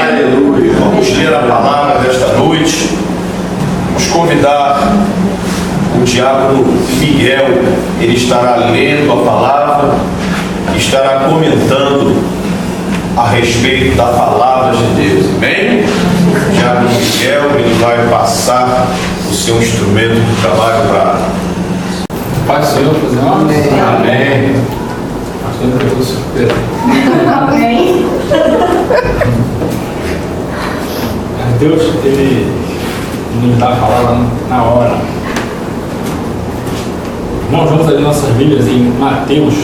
Aleluia. Vamos ler a palavra desta noite. Vamos convidar o diácono Miguel. Ele estará lendo a palavra, estará comentando a respeito da palavra de Deus. Amém? O diácono Miguel, ele vai passar o seu instrumento de trabalho para... Paz do Senhor, pois não? Amém. Pastor, eu estou surpreso. Amém. Deus, Ele nos dá a palavra na hora. Irmãos, vamos abrir nossas Bíblias em Mateus,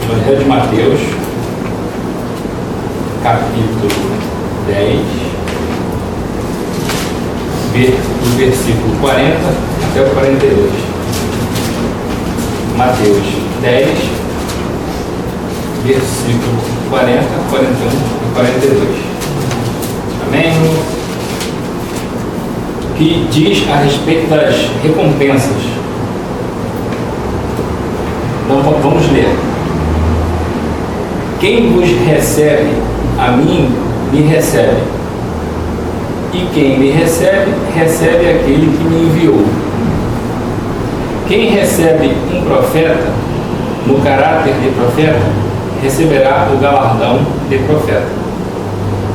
Evangelho de Mateus, capítulo 10, do versículo 40 até o 42. Mateus 10, versículo 40, 41 e 42. Amém? Que diz a respeito das recompensas. Então vamos ler. Quem vos recebe, a mim me recebe. E quem me recebe, recebe aquele que me enviou. Quem recebe um profeta, no caráter de profeta, receberá o galardão de profeta.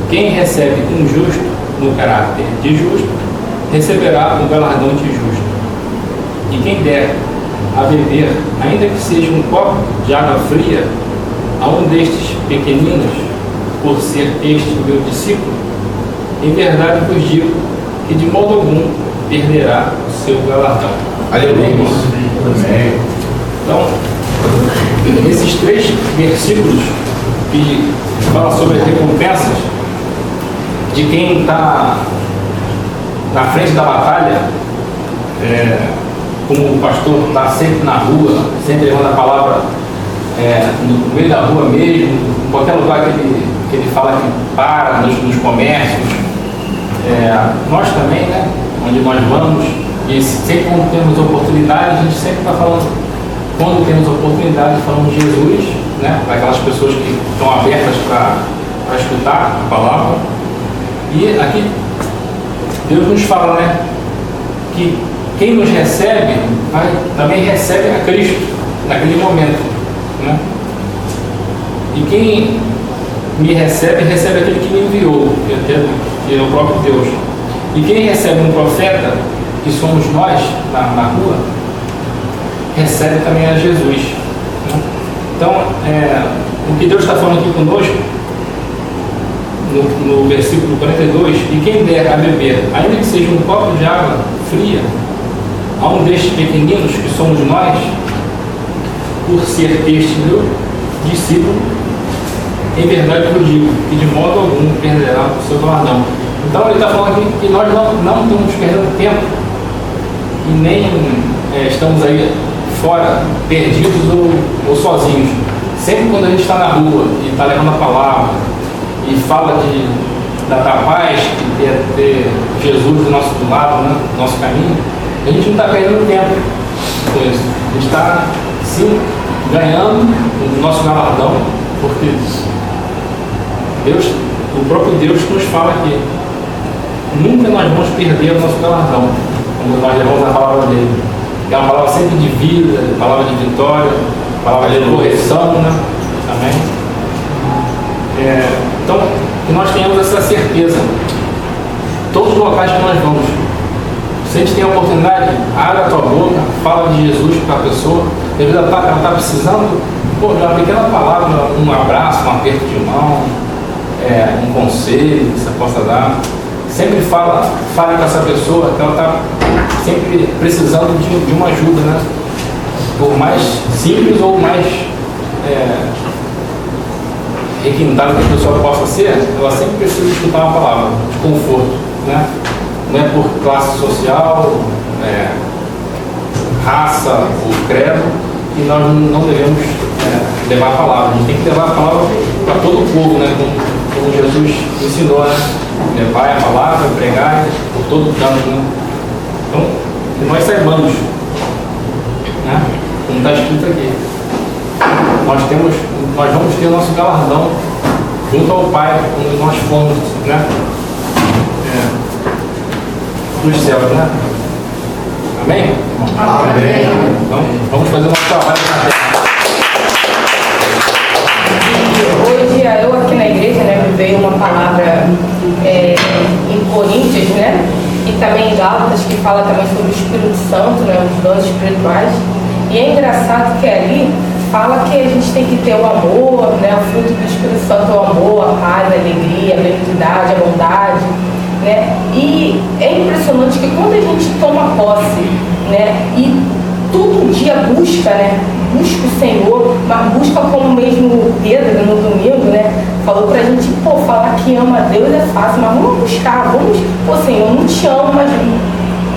Quem recebe um justo, no caráter de justo, receberá o galardão de justo. E quem der a beber, ainda que seja um copo de água fria, a um destes pequeninos, por ser este meu discípulo, em verdade vos digo que de modo algum perderá o seu galardão. Aleluia. Amém. Então, esses 3 versículos que falam sobre as recompensas de quem está na frente da batalha, como o pastor está sempre na rua, sempre levando a palavra no meio da rua mesmo, em qualquer lugar que ele fala que para, nos comércios, nós também, né, onde nós vamos, e sempre quando temos oportunidade, a gente sempre está falando, quando temos oportunidade, falamos de Jesus, né, para aquelas pessoas que estão abertas para escutar a palavra. E aqui Deus nos fala, né, que quem nos recebe também recebe a Cristo naquele momento, né? E quem me recebe, recebe aquele que me enviou, que é o próprio Deus. E quem recebe um profeta, que somos nós na rua, recebe também a Jesus, né? Então, o que Deus está falando aqui conosco, no versículo 42, e quem der a beber, ainda que seja um copo de água fria, a um destes pequeninos que somos nós, por ser este meu discípulo, em verdade eu digo que de modo algum perderá o seu galardão. Então ele está falando aqui que nós não estamos perdendo tempo e nem estamos aí fora, perdidos ou sozinhos. Sempre quando a gente está na rua e está levando a palavra e fala da paz, de ter Jesus do nosso lado, né, do nosso caminho, a gente não está perdendo tempo com isso. A gente está, sim, ganhando o nosso galardão, porque Deus, o próprio Deus nos fala que nunca nós vamos perder o nosso galardão, quando nós levamos a palavra dele. É uma palavra sempre de vida, palavra de vitória, palavra de correção, né? Amém? Então, que nós tenhamos essa certeza. Todos os locais que nós vamos, se a gente tem a oportunidade, abre a tua boca, fala de Jesus para a pessoa. Às vezes ela está precisando, de uma pequena palavra, um abraço, um aperto de mão, um conselho que você possa dar. Sempre fale com essa pessoa, que ela está sempre precisando de uma ajuda, né? Por mais simples ou mais requintada que a pessoa possa ser, ela sempre precisa escutar uma palavra de conforto, né? Não é por classe social, raça ou credo que nós não devemos levar a palavra. A gente tem que levar a palavra para todo o povo, né? Como Jesus ensinou, né? Levar a palavra, pregar por todo o canto, né? Então, que nós saibamos, né? Como está escrito aqui, nós vamos ter o nosso galardão junto ao Pai, quando nós fomos, né? Dos céus, né? Amém? Amém. Então, vamos fazer o nosso trabalho na terra. Hoje, eu aqui na igreja, né, me veio uma palavra em Coríntios, né? E também em Gálatas, que fala também sobre o Espírito Santo, né? Os dons espirituais. E é engraçado que ali fala que a gente tem que ter o amor, né? O fruto do Espírito Santo é o amor, a paz, a alegria, a benignidade, a bondade, né? E é impressionante que quando a gente toma posse, né? E todo dia busca, né? Busca o Senhor, mas busca como mesmo Pedro no domingo, né? Falou pra gente, falar que ama a Deus é fácil, mas vamos buscar, Senhor, eu não te amo, mas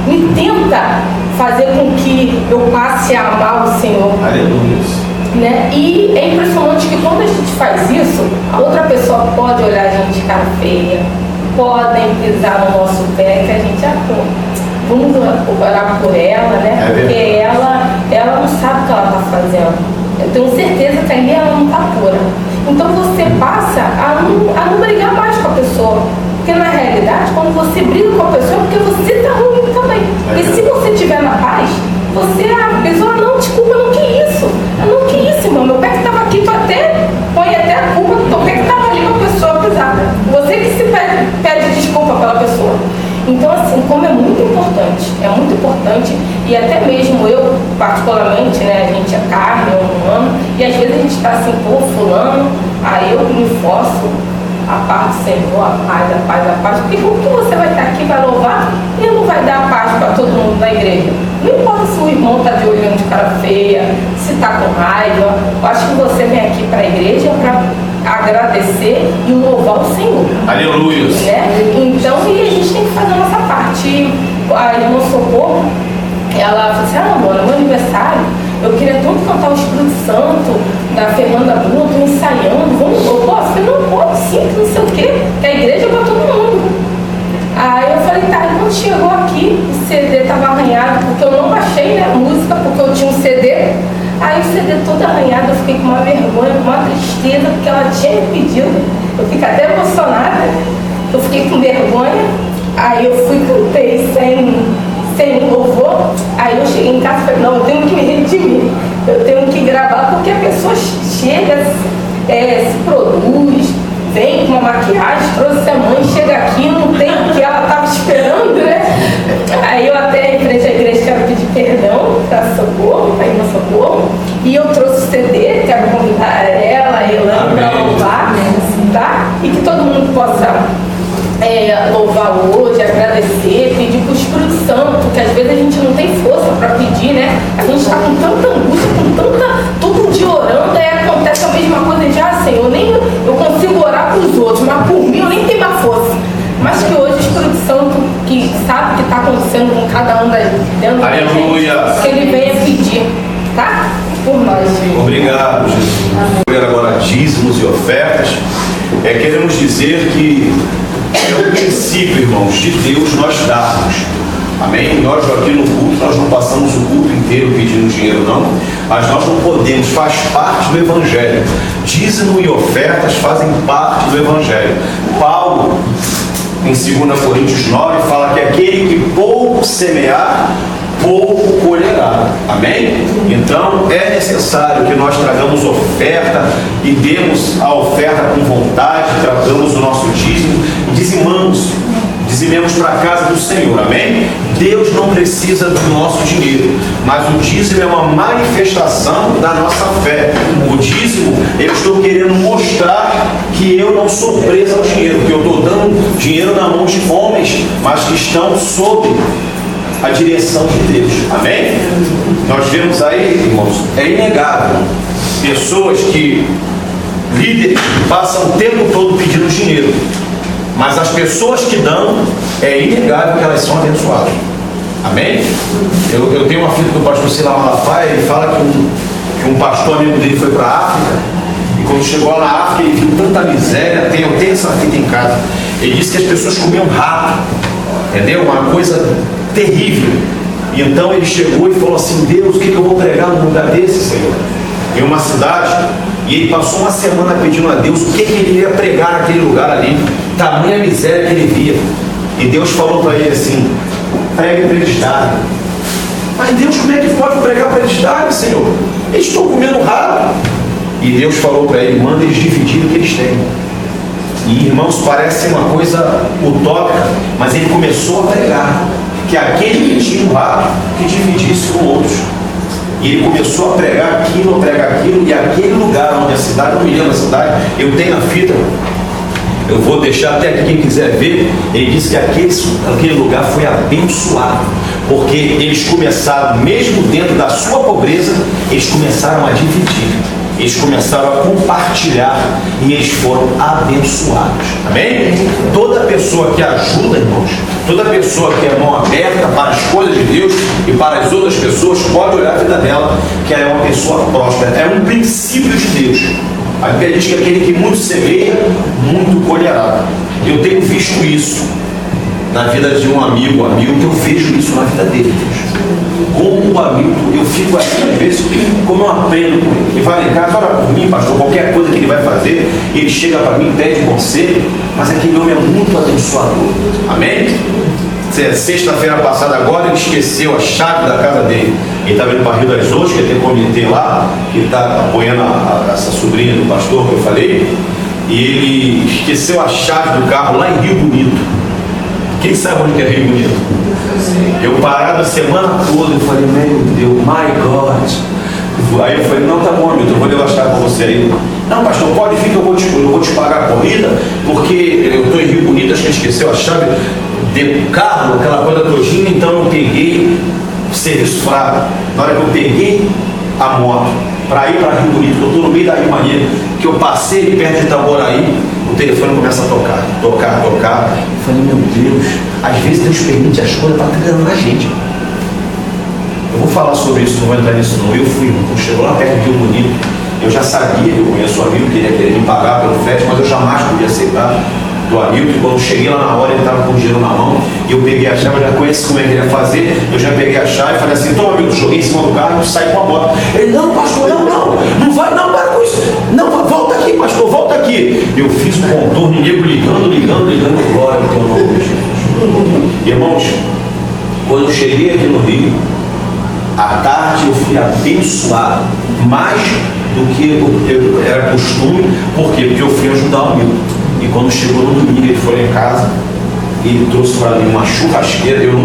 me tenta fazer com que eu passe a amar o Senhor. Aleluia. Né? E é impressionante que quando a gente faz isso, a outra pessoa pode olhar a gente de cara feia, podem pisar no nosso pé, que a gente vamos orar por ela, né? Porque ela não sabe o que ela está fazendo. Eu tenho certeza que ali ela não está pura. Então você passa a não brigar mais com a pessoa. Porque na realidade, quando você briga com a pessoa, é porque você está ruim também. E se você estiver na paz, a pessoa não, desculpa, eu não quis isso. Eu não quis isso, irmão. Meu pé que estava aqui, tu até põe até a culpa do teu pé que estava ali com a pessoa pisada. Você que se pede desculpa pela pessoa. Então, assim, como é muito importante, e até mesmo eu, particularmente, né, a gente é carne, é humano, e às vezes a gente está assim, fulano, aí eu me esforço, a paz do Senhor, a paz, porque como que você vai estar aqui, vai louvar, e não vai dar a paz para todo mundo da igreja? Não importa se o irmão está de olhando de cara feia, se está com raiva, eu acho que você vem aqui para a igreja para agradecer e louvar o Senhor. Aleluia. Né? Então, e a gente tem que fazer a nossa parte. A irmã Socorro, ela falou assim, no meu aniversário, eu queria tanto cantar o Espírito Santo da Fernanda Bruna, tô ensaiando, eu posso? Eu não posso, sim, não sei o quê, que a igreja é para todo mundo. Aí eu falei, e quando chegou aqui, o CD estava arranhado, porque eu não baixei, né, a música, porque eu tinha um CD. Aí o CD todo arranhado, eu fiquei com uma vergonha, com uma tristeza, porque ela tinha me pedido. Eu fiquei até emocionada, eu fiquei com vergonha. Aí eu fui cantei sem louvor. Aí eu cheguei em casa e falei, não, eu tenho que me redimir. Eu tenho que gravar, porque a pessoa chega, se produz, vem com uma maquiagem, trouxe a mãe, chega aqui, não tem o que ela estava esperando, né? Aí eu até em frente à igreja quero pedir perdão para Socorro, para irmã Socorro, e eu trouxe o CD, quero convidar ela, a Elane, para louvar, tá? E que todo mundo possa louvar hoje, agradecer, pedir para o Espírito Santo, porque às vezes a gente não tem força para pedir, né? A gente está com tanta angústia, todo dia orando, aí acontece a mesma coisa de, Senhor, nem eu consigo orar para os outros, mas por mim eu nem tenho mais força. Mas que hoje o Espírito Santo, que sabe o que está acontecendo com cada um dentro da gente, que ele venha pedir, tá? Por nós. Obrigado, Jesus. Amém. Agora dízimos e ofertas. Queremos dizer que é o princípio, irmãos, de Deus nós darmos. Amém? Nós aqui no culto, nós não passamos o culto inteiro pedindo dinheiro, não. Mas nós não podemos, faz parte do Evangelho. Dízimo e ofertas fazem parte do Evangelho. Paulo, em 2 Coríntios 9, fala que aquele que pouco semear, pouco colherá. Amém? Então é necessário que nós tragamos oferta e demos a oferta com vontade, tragamos o nosso dízimo e dizimemos para a casa do Senhor. Amém? Deus não precisa do nosso dinheiro, mas o dízimo é uma manifestação da nossa fé. O dízimo, eu estou querendo mostrar que eu não sou preso ao dinheiro, que eu estou dando dinheiro na mão de homens, mas que estão sob a direção de Deus. Amém? Nós vemos aí, irmãos, é inegável, pessoas líderes que passam o tempo todo pedindo dinheiro, mas as pessoas que dão, é inegável que elas são abençoadas. Amém? Eu tenho uma filha do pastor Silas Malafaia, ele fala que um pastor amigo dele foi para a África, e quando chegou lá na África ele viu tanta miséria, eu tenho essa fita em casa, ele disse que as pessoas comiam rato, entendeu? Uma coisa terrível. E então ele chegou e falou assim, Deus, o que eu vou pregar num lugar desse, Senhor? em uma cidade, e ele passou uma semana pedindo a Deus o que ele iria pregar naquele lugar ali, tamanha miséria que ele via. E Deus falou para ele assim: pregue para eles darem. Mas Deus, como é que pode pregar para eles darem, Senhor? Eles estão comendo raro. E Deus falou para ele: manda eles dividirem o que eles têm. E irmãos, parece uma coisa utópica, mas ele começou a pregar que aquele que tinha um raro, que dividisse com outros. E ele começou a pregar aquilo, e aquele lugar onde a cidade, não me lembro da cidade, eu tenho a fita, eu vou deixar até aqui quem quiser ver. Ele disse que aquele lugar foi abençoado, porque eles começaram, mesmo dentro da sua pobreza, eles começaram a dividir, eles começaram a compartilhar, e eles foram abençoados. Amém? Toda pessoa que ajuda, irmãos, toda pessoa que é mão aberta para as coisas de Deus e para as outras pessoas, pode olhar a vida dela, que ela é uma pessoa próspera. É um princípio de Deus. A Bíblia diz que aquele que muito semeia, muito colherá. Eu tenho visto isso na vida de um amigo, que eu vejo isso na vida dele. Como um amigo, eu fico assim, às vezes, como eu aprendo com ele. Ele vai lá em casa, ora por mim, pastor, qualquer coisa que ele vai fazer, ele chega para mim, pede conselho, mas aquele homem é muito abençoador. Amém? Sexta-feira passada agora, ele esqueceu a chave da casa dele. Ele estava indo para Rio das Ostras, que tem um comitê lá, que está apoiando essa sobrinha do pastor que eu falei, e ele esqueceu a chave do carro lá em Rio Bonito. Quem sabe onde é Rio Bonito? Eu parado a semana toda, eu falei: meu Deus, my God. Aí eu falei: não, tá bom, Milton, eu vou levar a chave para você aí. Não, pastor, pode vir que eu vou te pagar a corrida, porque eu estou em Rio Bonito, acho que esqueceu a chave do carro, aquela coisa todinha, então eu peguei o serviço fraco. Na hora que eu peguei a moto para ir para Rio Bonito, que eu estou no meio da Rio Maria, que eu passei perto de Itaboraí, o telefone começa a tocar. Eu falei: meu Deus, às vezes Deus permite as coisas para treinar a gente. Eu vou falar sobre isso, não vou entrar nisso não. Eu fui, quando chegou lá perto de Rio Bonito, eu já sabia, eu conheço o amigo que ele ia querer me pagar pelo frete, mas eu jamais podia aceitar do amigo, que quando cheguei lá na hora ele estava com o dinheiro na mão, e eu peguei a chave, eu já conheci como é que ele ia fazer, eu já peguei a chave e falei assim: toma, amigo, joguei em cima do carro e saí com a moto. Ele: não, pastor, não vai, não, para com isso, não, volta aqui, pastor, volta aqui. Eu fiz um contorno, e nego ligando, glória ao teu nome, Jesus. Irmãos, quando eu cheguei aqui no Rio, à tarde eu fui abençoado, mais do que era costume. Por quê? Porque eu fui ajudar o amigo. E quando chegou no domingo, ele foi lá em casa, ele trouxe para mim uma churrasqueira. Eu no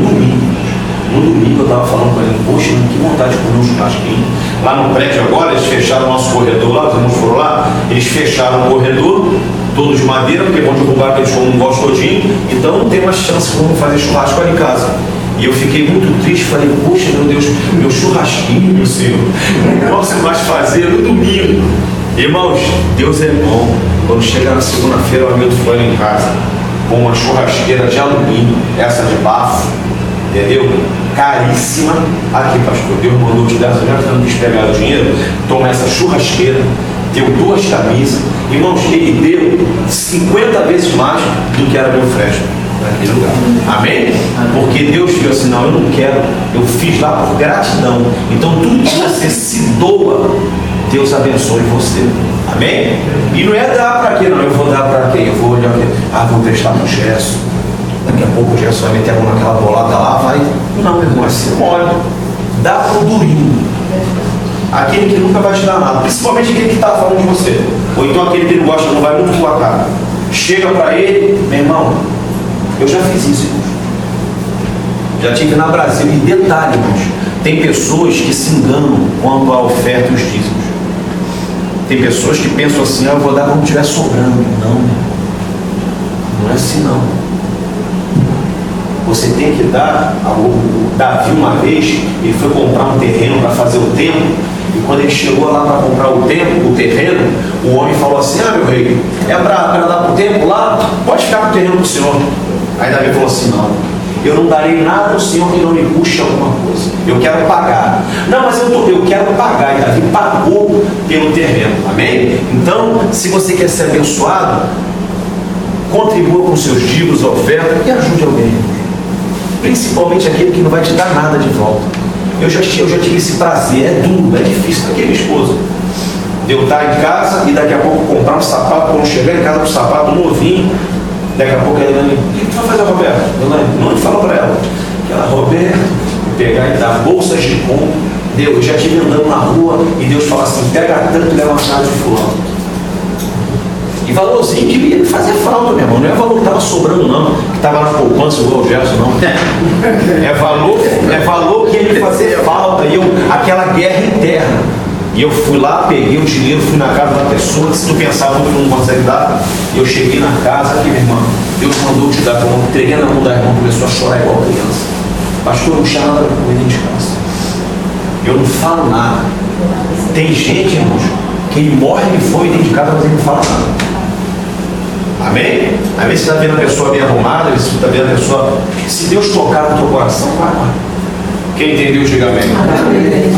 domingo eu estava falando para ele: poxa, que vontade de comer um churrasquinho. Lá no prédio agora, eles fecharam o nosso corredor lá, os irmãos foram lá, eles fecharam o corredor, todo de madeira, porque vão derrubar aqueles fogos todinho, então não tem mais chance de como fazer churrasco ali em casa. E eu fiquei muito triste, falei: poxa, meu Deus, meu churrasquinho, meu Senhor, não posso mais fazer no domingo. Irmãos, Deus é bom. Quando chega na segunda-feira, o amigo foi lá em casa com uma churrasqueira de alumínio, essa de bafo, entendeu? Caríssima. Aqui, pastor, Deus mandou te dar, já que não quis pegar o dinheiro, toma essa churrasqueira, deu 2 camisas. Irmãos, ele deu 50 vezes mais do que era meu frete naquele lugar. Amém? Porque Deus viu assim: não, eu não quero, eu fiz lá por gratidão. Então tudo que você se doa, Deus abençoe você. Amém? E não é dar para quem, não. Eu vou dar para quem? Eu vou olhar aqui. Vou prestar para o Gerson. Daqui a pouco o Gerson vai meter a mão naquela bolada lá, vai. Não, irmão, assim, olha, dá para o durinho. Aquele que nunca vai te dar nada, principalmente aquele que está falando de você. Ou então aquele que não gosta, não vai muito com a cara. Chega para ele: meu irmão, eu já fiz isso, irmão. Já tive na Brasil. E detalhe, irmãos, tem pessoas que se enganam quanto à oferta e os dízimos. Tem pessoas que pensam assim: eu vou dar quando estiver sobrando. Não é assim não. Você tem que dar. O Davi, uma vez, ele foi comprar um terreno para fazer o templo, e quando ele chegou lá para comprar o terreno, o homem falou assim: meu rei, é para dar para o templo lá? Pode ficar com o terreno para o senhor. Aí Davi falou assim: não, eu não darei nada ao Senhor que não me custe alguma coisa. Eu quero pagar. Não, mas eu quero pagar. E Davi pagou pelo terreno. Amém? Então, se você quer ser abençoado, contribua com seus dízimos, oferta, e ajude alguém. Principalmente aquele que não vai te dar nada de volta. Eu já tive esse prazer. É duro, é difícil. Aqui é minha esposa. de eu estar em casa e daqui a pouco comprar um sapato, quando chegar em casa com um sapato novinho, daqui a pouco a Elaine, o que tu vai fazer, Roberto? Não fala para ela. Ela, Roberto, pegar e dar bolsas de compra. Deus, eu já estive andando na rua e Deus fala assim, pega tanto e leva na casa de fulano. E valorzinho que ia fazer falta, meu irmão. Não é valor que estava sobrando, não. Que estava na poupança igual o Gerson, não. É valor que ele fazia falta. E aquela guerra interna. E eu fui lá, peguei o dinheiro, fui na casa da pessoa. Se tu pensava que tu não consegue dar, eu cheguei na casa aqui, minha irmã. Deus mandou te dar, eu entreguei na mão da irmã, começou a chorar igual criança. Pastor, não tinha nada para comer dentro de casa. Eu não falo nada. Tem gente, irmãos, que ele morre de fome dentro de casa, mas ele não fala nada. Amém? Às vezes você está vendo a pessoa bem arrumada, às vezes você está vendo a pessoa. Se Deus tocar no teu coração, vai lá. Quem entendeu, diga amém.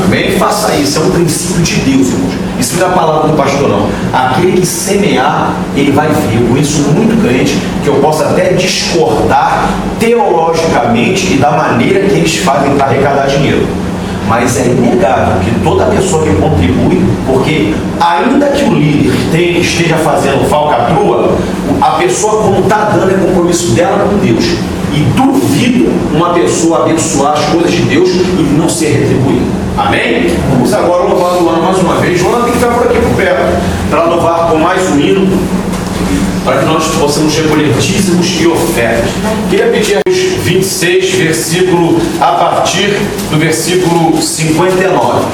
Amém? Faça isso, é um princípio de Deus, irmãos. Isso não é a palavra do pastor, não. Aquele que semear, ele vai ver. Eu conheço muito crente que eu posso até discordar teologicamente e da maneira que eles fazem para arrecadar dinheiro. Mas é inegável que toda pessoa que contribui, porque ainda que o líder esteja fazendo falcatrua, a pessoa quando está dando é compromisso dela com Deus. E duvido uma pessoa abençoar as coisas de Deus e não ser retribuída. Amém? Vamos agora louvar o Luana mais uma vez. Luana tem que ficar por aqui por perto para louvar com mais um hino, para que nós possamos recolher dízimos e ofertas. Queria pedir aos 26, versículo, a partir do versículo 59.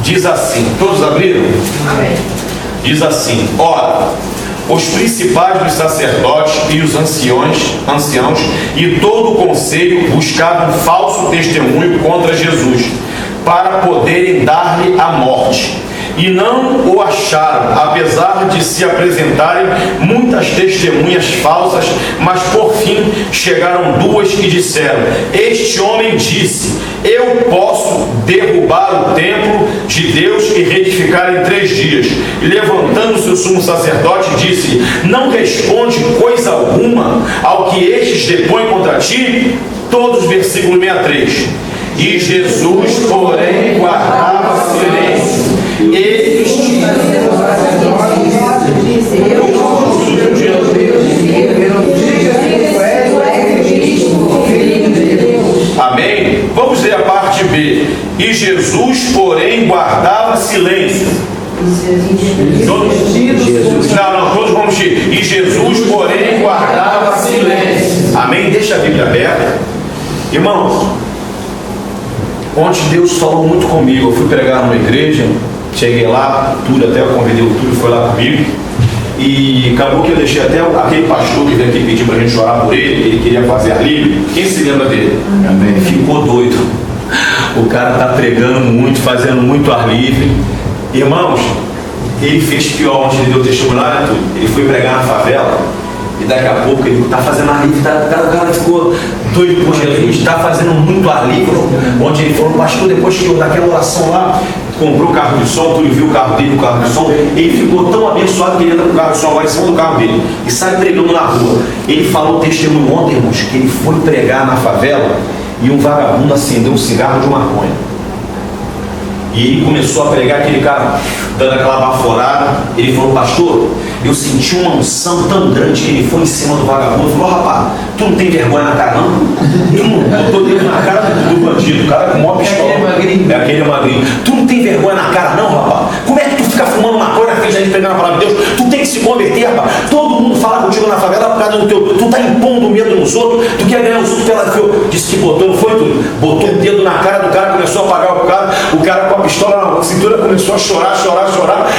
Diz assim, todos abriram? Amém. Diz assim, ora, os principais dos sacerdotes e os anciãos e todo o conselho buscavam falso testemunho contra Jesus, para poderem dar-lhe a morte. E não o acharam, apesar de se apresentarem muitas testemunhas falsas, mas por fim chegaram duas que disseram, este homem disse, eu posso derrubar o templo de Deus e reedificar em 3 dias. E levantando-se o sumo sacerdote, disse, não responde coisa alguma ao que estes depõem contra ti? Todos, versículo 63. E Jesus, porém, guardava silêncio. Amém? Vamos ler a parte B. E Jesus, porém, guardava silêncio. Todos vamos ir. E Jesus, porém, guardava silêncio. Amém? Deixa a Bíblia aberta. Irmãos, ontem Deus falou muito comigo. Eu fui pregar numa igreja, cheguei lá, Túlio, até eu convidei o Túlio, foi lá comigo. E acabou que eu deixei até aquele pastor que veio aqui pedir pra gente orar por ele, ele queria fazer ar livre. Quem se lembra dele? Amém. Ficou doido. O cara tá pregando muito, fazendo muito ar livre. Irmãos, ele fez pior onde ele deu testemunho lá, né, Túlio? Ele foi pregar na favela. E daqui a pouco ele está fazendo ar livre, o cara ficou doido por Jesus, está fazendo muito ar livre, onde ele falou, pastor, depois que eu daquela oração lá, comprou o carro de som, tu viu o carro dele, o carro de som, ele ficou tão abençoado que ele entra com o carro de som agora em cima do carro dele e sai pregando na rua. Ele falou testemunho ontem, irmãos, que ele foi pregar na favela e um vagabundo acendeu um cigarro de maconha. E ele começou a pregar, aquele cara dando aquela baforada. Ele falou, pastor, eu senti uma unção tão grande que ele foi em cima do vagabundo. Ele falou, rapaz, tu não tem vergonha na cara, não? Eu não tô dentro na cara do bandido, o cara com maior pistola. É aquele magrinho. Tu não tem vergonha na cara, não, rapaz? Como é que tu fica fumando maconha na frente da gente pregando a palavra de Deus? Tu tem que se converter, rapaz. Todo mundo fala contigo na favela por causa do teu. Tu tá impondo medo nos outros, tu quer ganhar os outros pela fio. Disse que botou, não foi tu? Botou o dedo na cara do cara, começou a apagar o cara com a pistola na cintura começou a chorar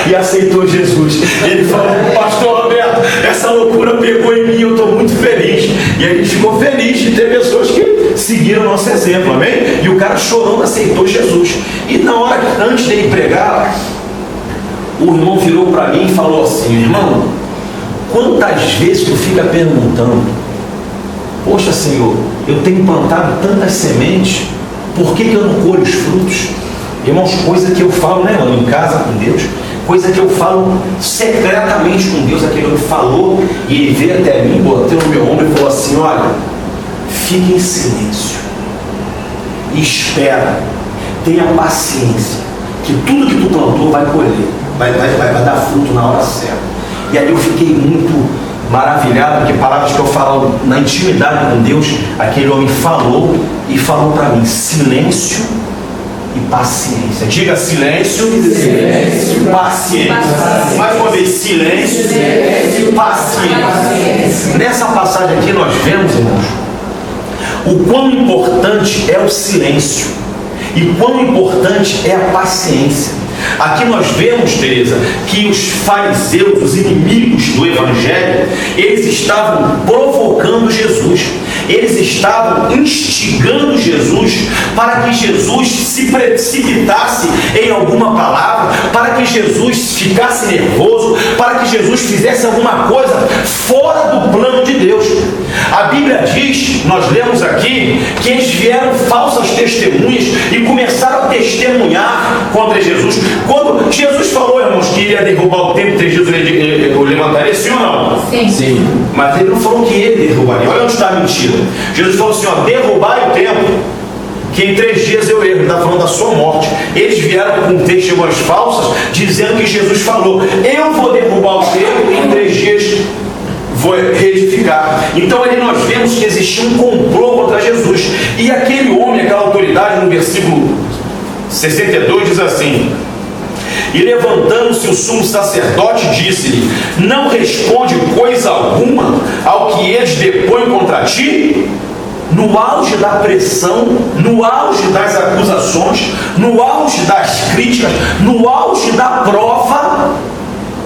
e aceitou Jesus. Ele falou, pastor Roberto, essa loucura pegou em mim, eu estou muito feliz. E aí a gente ficou feliz de ter pessoas que seguiram o nosso exemplo, amém? E o cara chorando aceitou Jesus. E na hora, antes dele pregar, o irmão virou para mim e falou assim, irmão, quantas vezes tu fica perguntando, poxa Senhor, eu tenho plantado tantas sementes, por que eu não colho os frutos? Irmãos, coisa que eu falo, né, mano, em casa com Deus, coisa que eu falo secretamente com Deus, aquele homem falou, e ele veio até mim, botou no meu ombro e falou assim, olha, fique em silêncio, espera, tenha paciência, que tudo que tu plantou vai colher. vai dar fruto na hora certa. E aí eu fiquei muito maravilhado, porque palavras que eu falo na intimidade com Deus, aquele homem falou e falou para mim: silêncio e paciência. Diga silêncio, e paciência. Mais uma vez, silêncio e paciência. Nessa passagem aqui nós vemos, irmãos, o quão importante é o silêncio e quão importante é a paciência. Aqui nós vemos, Teresa, que os fariseus, os inimigos do Evangelho, eles estavam provocando Jesus. Eles estavam instigando Jesus para que Jesus se precipitasse em alguma palavra, para que Jesus ficasse nervoso, para que Jesus fizesse alguma coisa fora do plano de Deus. A Bíblia diz, nós lemos aqui, que eles vieram falsas testemunhas e começaram a testemunhar contra Jesus. Quando Jesus falou, irmãos, que iria derrubar o templo, 3 dias ele levantaria, sim ou não? Sim. Mas ele não falou que ele derrubaria. Olha onde está a mentira. Jesus falou assim, derrubai o templo, que em 3 dias eu erro. Ele está falando da sua morte. Eles vieram com testemunhas falsas, dizendo que Jesus falou, eu vou derrubar o templo e em 3 dias vou reedificar. Então ali nós vemos que existia um complô contra Jesus. E aquele homem, aquela autoridade, no versículo 62 diz assim: e levantando-se o sumo sacerdote, disse-lhe, não responde coisa alguma ao que eles depõem contra ti? No auge da pressão, no auge das acusações, no auge das críticas, no auge da prova,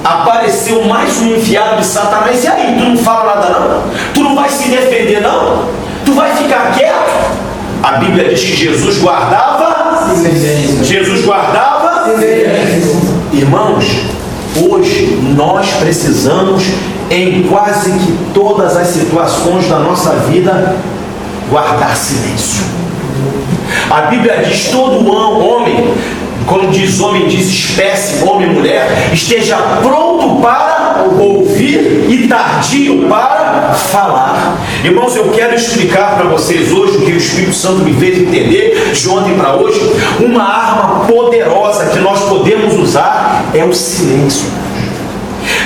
apareceu mais um enviado de Satanás. E aí, tu não fala nada não? Tu não vai se defender não? Tu vai ficar quieto? A Bíblia diz que Jesus guardava silêncio. Jesus guardava silêncio. Irmãos, hoje nós precisamos, em quase que todas as situações da nossa vida, guardar silêncio. A Bíblia diz, todo homem, quando diz homem, diz espécie, homem e mulher, esteja pronto para ouvir e tardio para falar. Irmãos, eu quero explicar para vocês hoje o que o Espírito Santo me fez entender de ontem para hoje. Uma arma poderosa que nós podemos usar é o silêncio.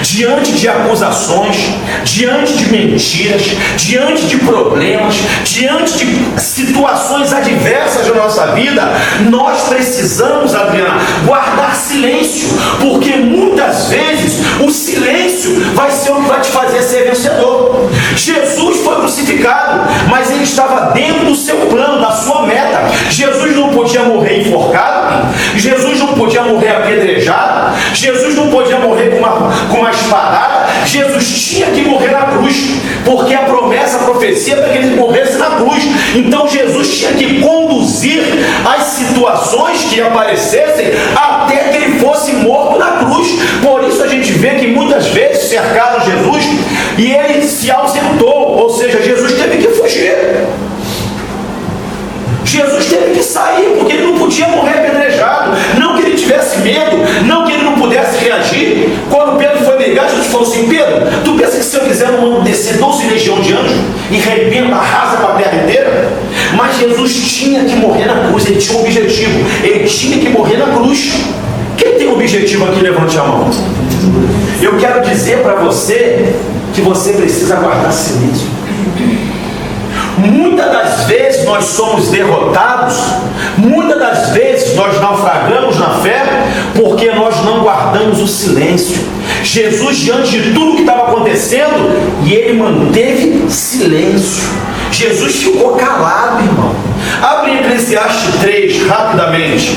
Diante de acusações, diante de mentiras, diante de problemas, diante de situações adversas da nossa vida, nós precisamos, Adriana, guardar silêncio, porque muitas vezes o silêncio vai ser o que vai te fazer ser vencedor. Jesus foi crucificado, mas ele estava dentro do seu plano, da sua meta. Jesus não podia morrer enforcado, Jesus não podia morrer apedrejado, Jesus não podia morrer com uma espadada. Jesus tinha que morrer na cruz, porque a promessa, a profecia para que ele morresse na cruz. Então Jesus tinha que conduzir as situações que aparecessem até que ele fosse morto na cruz. Por isso a gente vê que muitas vezes cercaram Jesus e ele se ausentou, ou seja, Jesus teve que fugir. Jesus teve que sair, porque ele não podia morrer apedrejado. Não que ele tivesse medo, não que ele não pudesse reagir. Quando Pedro foi brigar, Jesus falou assim, Pedro, tu pensa que se eu quiser não mando descer 12 legiões de anjos e rebenta, arrasa para a terra inteira? Mas Jesus tinha que morrer na cruz, ele tinha um objetivo, ele tinha que morrer na cruz. Quem tem um objetivo aqui, levante a mão. Eu quero dizer para você que você precisa guardar silêncio. Muitas das vezes nós somos derrotados, muitas das vezes nós naufragamos na fé, porque nós não guardamos o silêncio. Jesus, diante de tudo que estava acontecendo, e ele manteve silêncio. Jesus ficou calado, irmão. Abre Eclesiastes 3, rapidamente.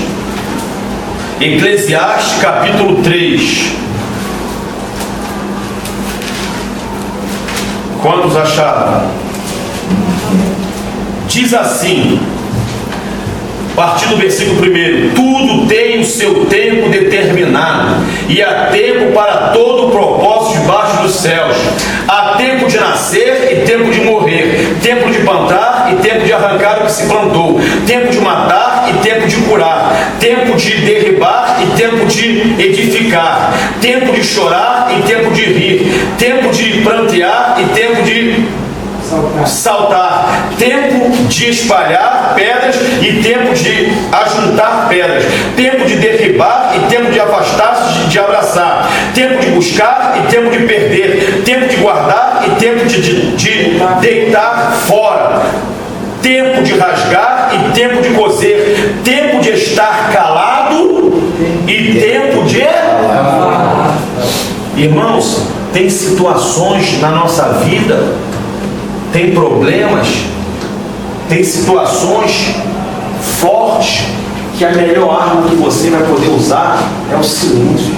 Eclesiastes capítulo 3. Quantos acharam? Diz assim, a partir do versículo 1, tudo tem o seu tempo determinado, e há tempo para todo o propósito debaixo dos céus. Há tempo de nascer e tempo de morrer, tempo de plantar e tempo de arrancar o que se plantou, tempo de matar e tempo de curar, tempo de derribar e tempo de edificar, tempo de chorar e tempo de rir, tempo de prantear e tempo de saltar. Tempo de espalhar pedras e tempo de ajuntar pedras. Tempo de derribar e tempo de afastar-se de abraçar. Tempo de buscar e tempo de perder. Tempo de guardar e tempo de deitar fora. Tempo de rasgar e tempo de coser. Tempo de estar calado e tempo de... Irmãos, tem situações na nossa vida, tem problemas, tem situações fortes, que a melhor arma que você vai poder usar é o silêncio.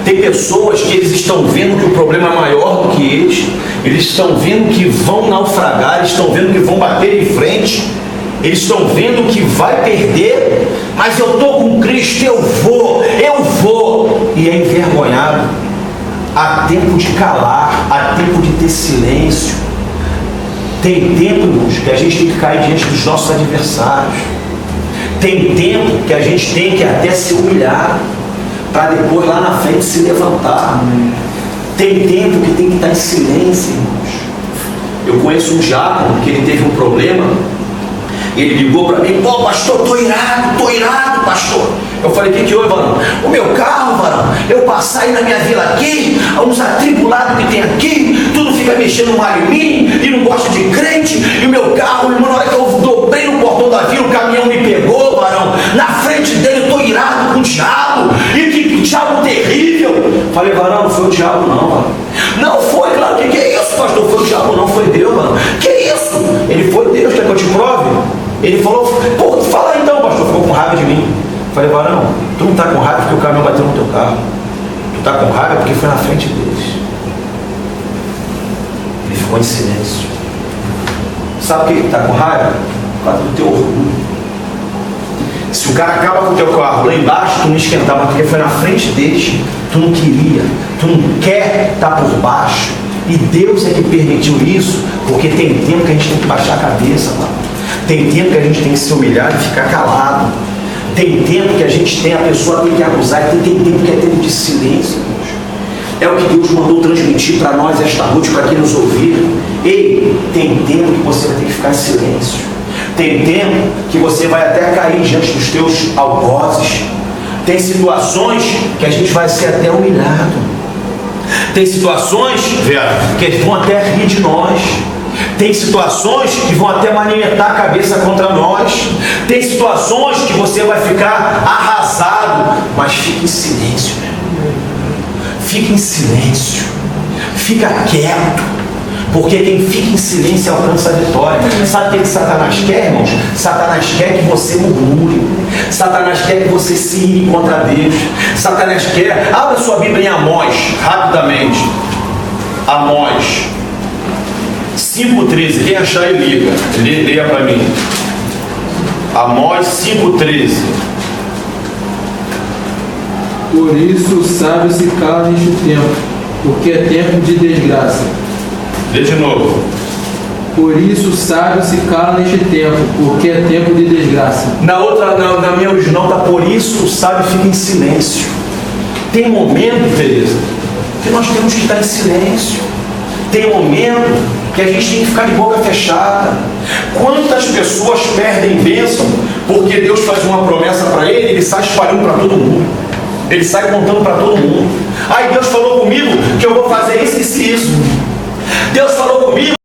Tem pessoas que eles estão vendo que o problema é maior do que eles estão vendo que vão naufragar, eles estão vendo que vão bater em frente, eles estão vendo que vai perder, mas eu estou com Cristo, eu vou, e é envergonhado. Há tempo de calar, há tempo de ter silêncio. Tem tempo, irmãos, que a gente tem que cair diante dos nossos adversários. Tem tempo que a gente tem que até se humilhar, para depois lá na frente se levantar. Tem tempo que tem que estar em silêncio, irmãos. Eu conheço um diácono que ele teve um problema. Ele ligou para mim: pô, pastor, tô irado, pastor. Eu falei: o que houve, varão? O meu carro, varão, eu passar aí na minha vila aqui, uns atribulados que tem aqui, tudo fica mexendo mal em mim, e não gosta de crente, e o meu carro, irmão, na hora que eu dobrei no portão da vila, o caminhão me pegou, varão, na frente dele eu tô irado com o diabo, e que diabo terrível. Falei: varão, não foi o diabo não, varão. Não foi, claro, que é isso, pastor? Foi o diabo não, foi Deus, varão. Que isso? Ele foi Deus, quer que eu te prove? Ele falou: pô, fala então, pastor. Ficou com raiva de mim. Falei: varão, tu não está com raiva porque o caminhão bateu no teu carro. Tu está com raiva porque foi na frente deles. Ele ficou em silêncio. Sabe por que ele está com raiva? Por causa do teu orgulho. Se o cara acaba com o teu carro lá embaixo, tu não esquentava porque foi na frente deles. Tu não queria, tu não quer estar por baixo. E Deus é que permitiu isso, porque tem tempo que a gente tem que baixar a cabeça, mano. Tem tempo que a gente tem que se humilhar e ficar calado. Tem tempo que a gente tem, a pessoa tem que abusar, e tem tempo que é tempo de silêncio. É o que Deus mandou transmitir para nós esta noite, para quem nos ouvir. Ei, tem tempo que você vai ter que ficar em silêncio. Tem tempo que você vai até cair diante dos teus algozes. Tem situações que a gente vai ser até humilhado. Tem situações, Vera, que eles vão até rir de nós. Tem situações que vão até manimentar a cabeça contra nós. Tem situações que você vai ficar arrasado. Mas fique em silêncio, meu. Fique em silêncio. Fica quieto. Porque quem fica em silêncio alcança a vitória. Sabe o que Satanás quer, irmãos? Satanás quer que você murmure. Satanás quer que você se ire contra Deus. Satanás quer... Abra sua Bíblia em Amós, rapidamente. Amós 5,13. Quem achar e liga. Leia para mim. Amós 5,13. Por isso o sábio se cala neste tempo, porque é tempo de desgraça. Lê de novo. Por isso o sábio se cala neste tempo, porque é tempo de desgraça. Na minha original está: por isso o sábio fica em silêncio. Tem momento, Tereza, que nós temos que estar em silêncio. Tem momento que a gente tem que ficar de boca fechada. Quantas pessoas perdem bênção porque Deus faz uma promessa para ele sai espalhando para todo mundo. Ele sai contando para todo mundo. Aí Deus falou comigo que eu vou fazer isso e isso. Deus falou comigo